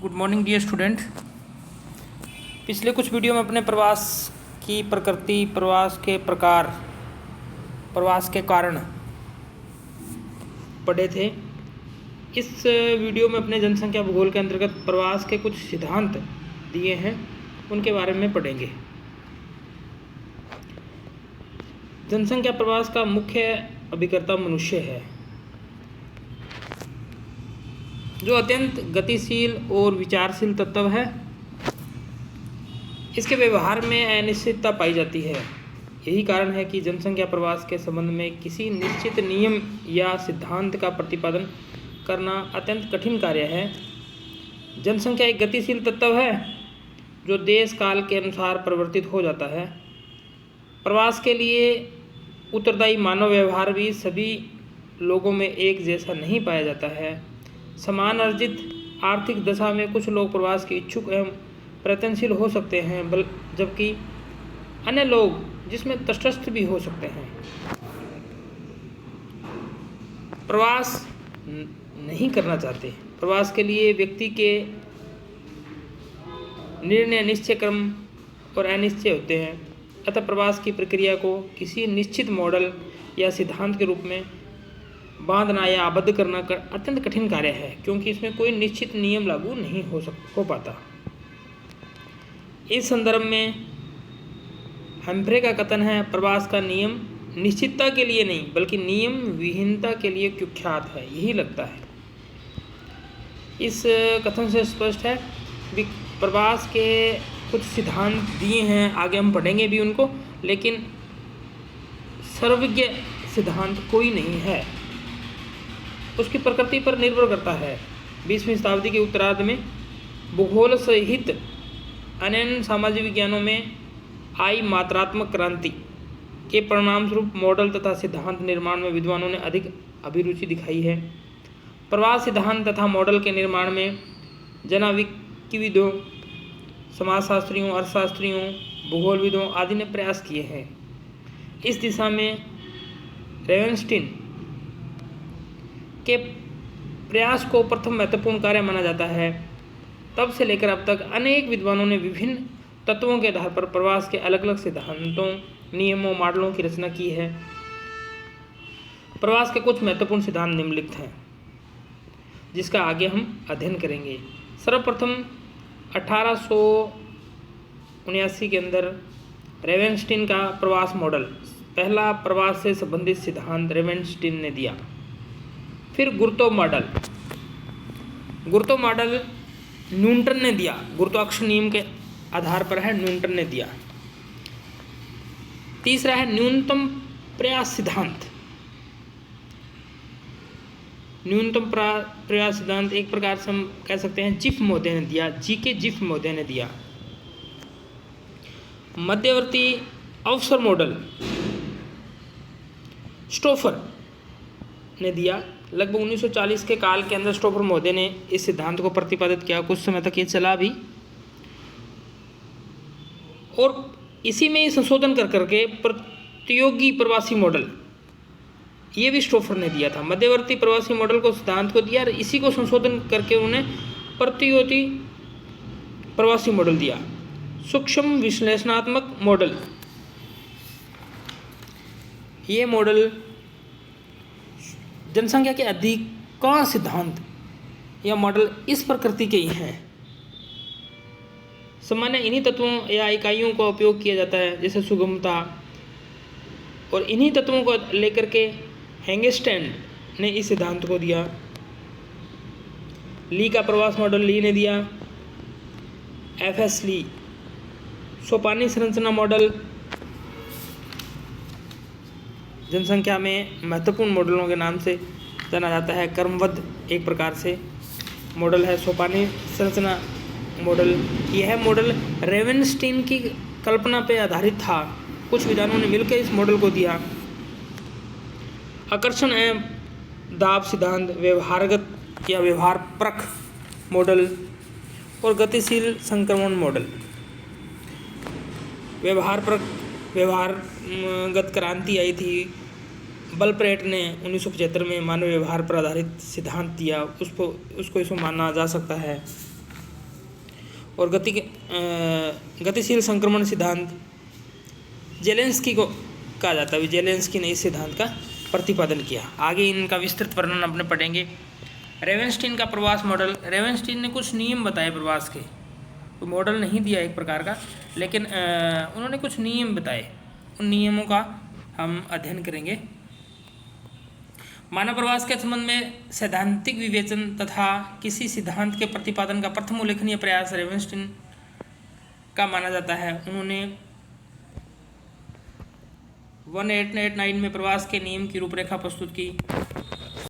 Good morning dear student. पिछले कुछ video में अपने प्रवास की प्रकृति, प्रवास के प्रकार, प्रवास के कारण पढ़े थे। इस वीडियो में अपने जनसंख्या भूगोल के अंतर्गत प्रवास के कुछ सिद्धांत दिए हैं, उनके बारे में पढ़ेंगे। जनसंख्या प्रवास का मुख्य अभिकर्ता मनुष्य है, जो अत्यंत गतिशील और विचारशील तत्व है। इसके व्यवहार में अनिश्चितता पाई जाती है। यही कारण है कि जनसंख्या प्रवास के संबंध में किसी निश्चित नियम या सिद्धांत का प्रतिपादन करना अत्यंत कठिन कार्य है। जनसंख्या एक गतिशील तत्व है जो देश काल के अनुसार परिवर्तित हो जाता है। प्रवास के लिए उत्तरदायी मानव व्यवहार भी सभी लोगों में एक जैसा नहीं पाया जाता है। समान अर्जित आर्थिक दशा में कुछ लोग प्रवास के इच्छुक एवं प्रयत्नशील हो सकते हैं, जबकि अन्य लोग जिसमें तटस्थ भी हो सकते हैं। प्रवास नहीं करना चाहते। प्रवास के लिए व्यक्ति के निर्णय निश्चय क्रम और अनिश्चय होते हैं। अतः प्रवास की प्रक्रिया को किसी निश्चित मॉडल या सिद्धांत के रूप में बांधना या आबद्ध करना अत्यंत कठिन कार्य है, क्योंकि इसमें कोई निश्चित नियम लागू नहीं हो पाता। इस संदर्भ में हम्फ्रे का कथन है, प्रवास का नियम निश्चितता के लिए नहीं बल्कि नियम विहीनता के लिए कुख्यात है। यही लगता है। इस कथन से स्पष्ट है कि प्रवास के कुछ सिद्धांत दिए हैं, आगे हम पढ़ेंगे भी उनको, लेकिन सर्वज्ञ सिद्धांत कोई नहीं है। उसकी प्रकृति पर निर्भर करता है। 20वीं शताब्दी के उत्तरार्ध में भूगोल सहित अन्य सामाजिक विज्ञानों में आई मात्रात्मक क्रांति के परिणामस्वरूप मॉडल तथा सिद्धांत निर्माण में विद्वानों ने अधिक अभिरुचि दिखाई है। प्रवास सिद्धांत तथा मॉडल के निर्माण में जनाविज्ञविदों, समाजशास्त्रियों, अर्थशास्त्रियों, भूगोलविदों आदि ने प्रयास किए हैं। इस दिशा में रेवेनस्टीन के प्रयास को प्रथम महत्वपूर्ण कार्य माना जाता है। तब से लेकर अब तक अनेक विद्वानों ने विभिन्न तत्वों के आधार पर प्रवास के अलग अलग सिद्धांतों, नियमों, मॉडलों की रचना की है। प्रवास के कुछ महत्वपूर्ण सिद्धांत निम्नलिखित हैं, जिसका आगे हम अध्ययन करेंगे। सर्वप्रथम 1879 के अंदर रेवेनस्टीन का प्रवास मॉडल, पहला प्रवास से संबंधित सिद्धांत रेवेनस्टीन ने दिया। फिर गुरुत्व मॉडल न्यूटन ने दिया। गुरुत्वाकर्षण नियम के आधार पर है, न्यूटन ने दिया। तीसरा है न्यूनतम प्रयास सिद्धांत। न्यूनतम प्रयास सिद्धांत एक प्रकार से हम कह सकते हैं जिफ महोदय ने दिया, जिफ महोदय ने दिया। मध्यवर्ती अवसर मॉडल स्टोफर ने दिया। लगभग 1940 के काल के अंदर स्टोफर महोदय ने इस सिद्धांत को प्रतिपादित किया। कुछ समय तक ये चला भी, और इसी में ही संशोधन कर करके प्रतियोगी प्रवासी मॉडल, ये भी स्टोफर ने दिया था। मध्यवर्ती प्रवासी मॉडल को सिद्धांत को दिया और इसी को संशोधन करके उन्हें प्रतियोगी प्रवासी मॉडल दिया। सूक्ष्म विश्लेषणात्मक मॉडल, ये मॉडल जनसंख्या के अधिकांश सिद्धांत या मॉडल इस प्रकृति के ही हैं। सामान्य इन्हीं तत्वों या इकाइयों का उपयोग किया जाता है, जैसे सुगमता, और इन्हीं तत्वों को लेकर के हैंगस्टैंड ने इस सिद्धांत को दिया। ली का प्रवास मॉडल ली ने दिया। एफएस ली। सोपानी संरचना मॉडल जनसंख्या में महत्वपूर्ण मॉडलों के नाम से जाना जाता है। क्रमबद्ध एक प्रकार से मॉडल है सोपानी संरचना मॉडल। यह मॉडल रेवेनस्टीन की कल्पना पर आधारित था। कुछ विद्वानों ने मिलकर इस मॉडल को दिया। आकर्षण एवं दाब सिद्धांत, व्यवहारगत या व्यवहारपरक मॉडल और गतिशील संक्रमण मॉडल। व्यवहारगत क्रांति आई थी। बल्प्रेट ने 1975 में मानव व्यवहार पर आधारित सिद्धांत दिया। उसको इसमें माना जा सकता है। और गतिशील संक्रमण सिद्धांत जेलेंस्की को कहा जाता है। जेलेंस्की ने इस सिद्धांत का प्रतिपादन किया। आगे इनका विस्तृत वर्णन अपने पढ़ेंगे। रेवेनस्टीन का प्रवास मॉडल। रेवेनस्टीन ने कुछ नियम बताए प्रवास के, तो मॉडल नहीं दिया एक प्रकार का, लेकिन उन्होंने कुछ नियम बताए। उन नियमों का हम अध्ययन करेंगे। मानव प्रवास के संबंध में सैद्धांतिक विवेचन तथा किसी सिद्धांत के प्रतिपादन का प्रथम उल्लेखनीय प्रयास रेवेनस्टीन का माना जाता है। उन्होंने 1889 में प्रवास के नियम की रूपरेखा प्रस्तुत की।